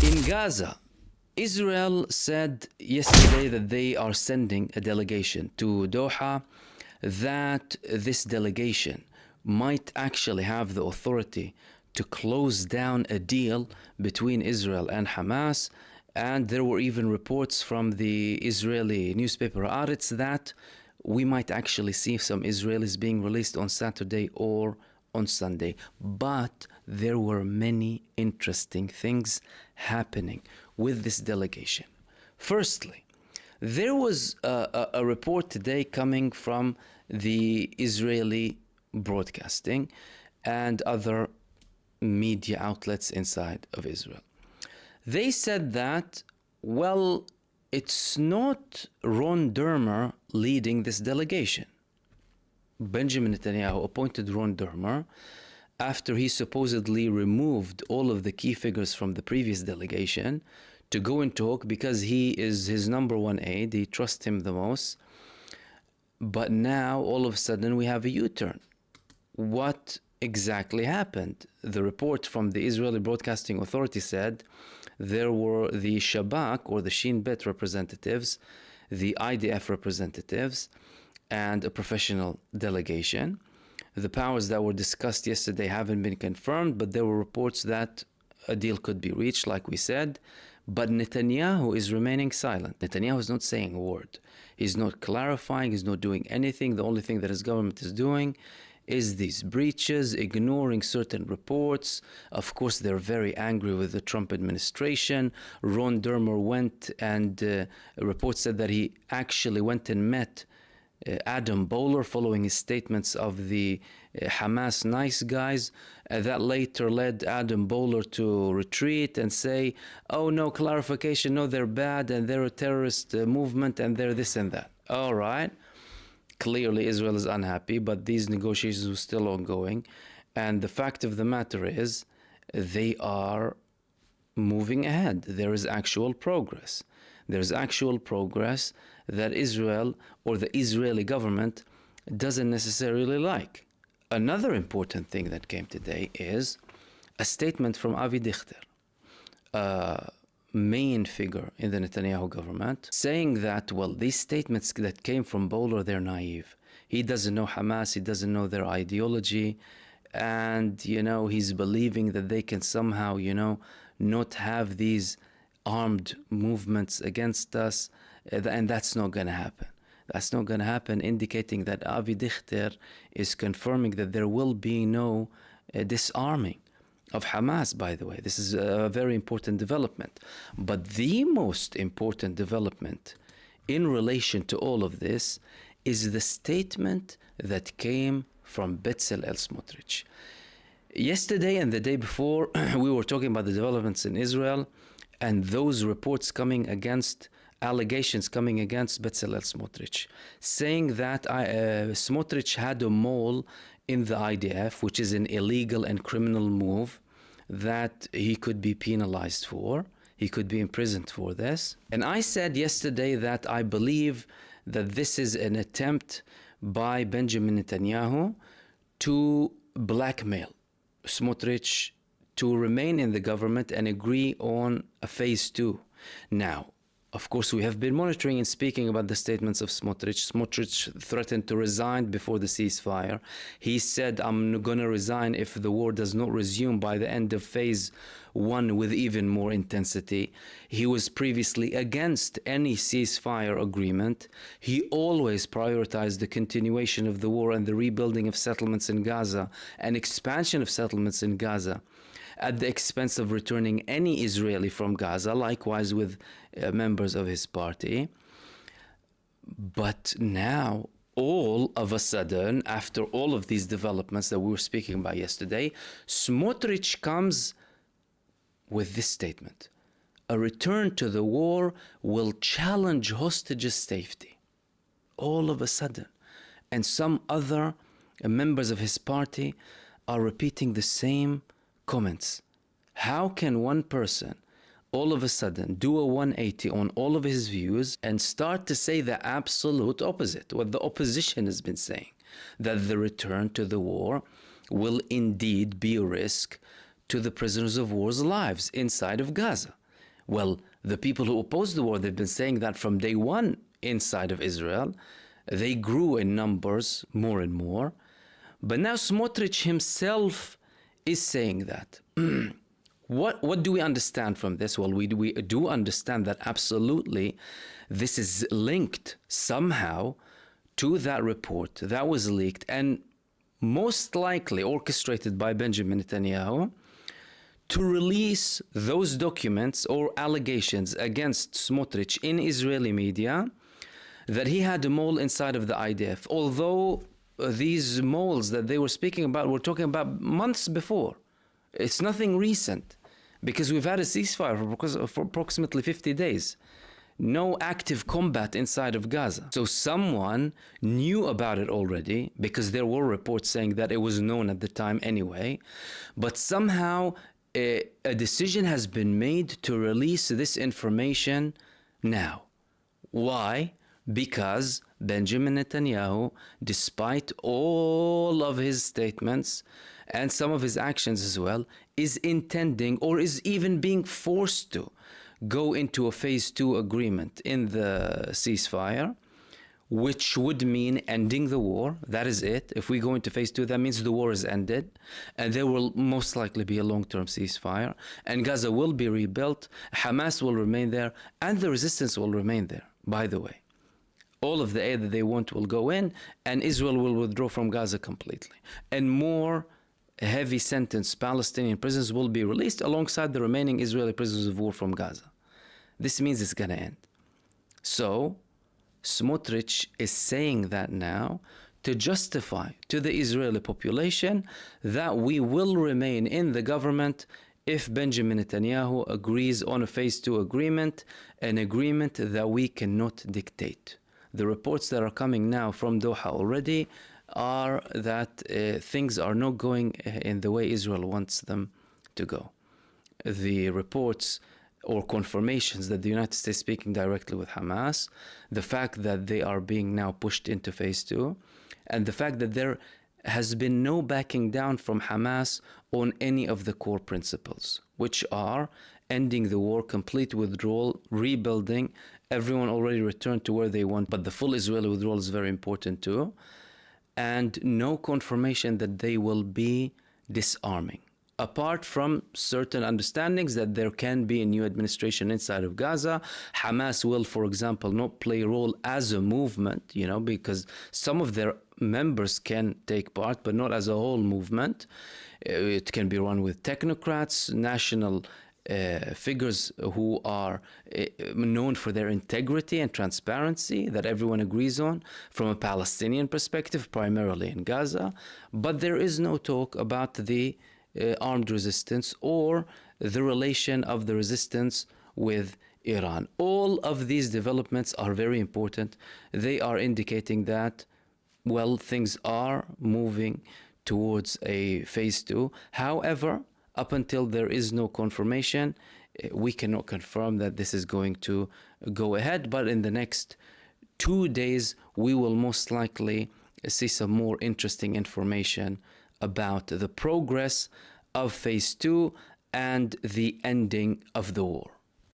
In Gaza, Israel said yesterday that they are sending a delegation to Doha, that this delegation might actually have the authority to close down a deal between Israel and Hamas. And there were even reports from the Israeli newspaper Haaretz that we might actually see some Israelis being released on Saturday or on Sunday. But there were many interesting things happening with this delegation. Firstly, there was a report today coming from the Israeli broadcasting and other media outlets inside of Israel. They said that, well, it's not Ron Dermer leading this delegation. Benjamin Netanyahu appointed Ron Dermer after he supposedly removed all of the key figures from the previous delegation to go and talk because he is his number one aide. He trusts him the most. But now, all of a sudden, we have a U-turn. What exactly happened? The report from the Israeli Broadcasting Authority said there were the Shabak or the Shin Bet representatives, the IDF representatives, and a professional delegation. The powers that were discussed yesterday haven't been confirmed, but there were reports that a deal could be reached, like we said. But Netanyahu is remaining silent. Netanyahu is not saying a word. He's not clarifying. He's not doing anything. The only thing that his government is doing is these breaches, ignoring certain reports. Of course, they're very angry with the Trump administration. Ron Dermer went and a report said that he actually went and met Adam Bowler following his statements of the Hamas nice guys. That later led Adam Bowler to retreat and say, oh, no, clarification, no, they're bad and they're a terrorist movement and they're this and that. All right. Clearly, Israel is unhappy, but these negotiations are still ongoing. And the fact of the matter is, they are moving ahead. There is actual progress. There's actual progress that Israel or the Israeli government doesn't necessarily like. Another important thing that came today is a statement from Avi Dichter, a main figure in the Netanyahu government, saying that, well, these statements that came from Bowler, they're naive. He doesn't know Hamas, he doesn't know their ideology, and, he's believing that they can somehow, not have these armed movements against us, and that's not going to happen. That's not going to happen, indicating that Avi Dichter is confirming that there will be no disarming of Hamas, by the way. This is a very important development. But the most important development in relation to all of this is the statement that came from Bezalel Smotrich. Yesterday and the day before, we were talking about the developments in Israel and those reports coming against, allegations coming against Bezalel Smotrich, saying that Smotrich had a mole in the IDF, which is an illegal and criminal move that he could be penalized for. He could be imprisoned for this. And I said yesterday that I believe that this is an attempt by Benjamin Netanyahu to blackmail Smotrich to remain in the government and agree on a phase 2. Now, of course, we have been monitoring and speaking about the statements of Smotrich. Smotrich threatened to resign before the ceasefire. He said, I'm going to resign if the war does not resume by the end of phase 1 with even more intensity. He was previously against any ceasefire agreement. He always prioritized the continuation of the war and the rebuilding of settlements in Gaza and expansion of settlements in Gaza at the expense of returning any Israeli from Gaza, likewise with members of his party. But now, all of a sudden, after all of these developments that we were speaking about yesterday, Smotrich comes with this statement: a return to the war will challenge hostages' safety. All of a sudden. And some other members of his party are repeating the same comments. How can one person all of a sudden do a 180 on all of his views and start to say the absolute opposite, what the opposition has been saying, that the return to the war will indeed be a risk to the prisoners of war's lives inside of Gaza? Well, the people who oppose the war, they've been saying that from day one inside of Israel. They grew in numbers more and more. But now Smotrich himself is saying that. What do we understand from this? Well, we do understand that absolutely this is linked somehow to that report that was leaked and most likely orchestrated by Benjamin Netanyahu to release those documents or allegations against Smotrich in Israeli media that he had a mole inside of the IDF. Although these moles that they were speaking about were talking about months before. It's nothing recent because we've had a ceasefire for approximately 50 days. No active combat inside of Gaza. So someone knew about it already because there were reports saying that it was known at the time anyway. But somehow a decision has been made to release this information now. Why? Because Benjamin Netanyahu, despite all of his statements and some of his actions as well, is intending or is even being forced to go into a phase 2 agreement in the ceasefire, which would mean ending the war. That is it. If we go into phase 2, that means the war is ended, and there will most likely be a long-term ceasefire, and Gaza will be rebuilt, Hamas will remain there, and the resistance will remain there, by the way. All of the aid that they want will go in, and Israel will withdraw from Gaza completely. And more heavy sentence Palestinian prisoners will be released alongside the remaining Israeli prisoners of war from Gaza. This means it's going to end. So, Smotrich is saying that now to justify to the Israeli population that we will remain in the government if Benjamin Netanyahu agrees on a phase 2 agreement, an agreement that we cannot dictate. The reports that are coming now from Doha already are that things are not going in the way Israel wants them to go. The reports or confirmations that the United States is speaking directly with Hamas, the fact that they are being now pushed into phase 2, and the fact that there has been no backing down from Hamas on any of the core principles, which are ending the war, complete withdrawal, rebuilding, everyone already returned to where they want, but the full Israeli withdrawal is very important too, and no confirmation that they will be disarming. Apart from certain understandings that there can be a new administration inside of Gaza, Hamas will, for example, not play a role as a movement, because some of their members can take part, but not as a whole movement. It can be run with technocrats, national figures who are known for their integrity and transparency that everyone agrees on from a Palestinian perspective, primarily in Gaza. But there is no talk about the armed resistance or the relation of the resistance with Iran. All of these developments are very important. They are indicating that, well, things are moving towards a phase 2. However, up until there is no confirmation, we cannot confirm that this is going to go ahead. But in the next 2 days, we will most likely see some more interesting information about the progress of phase 2 and the ending of the war.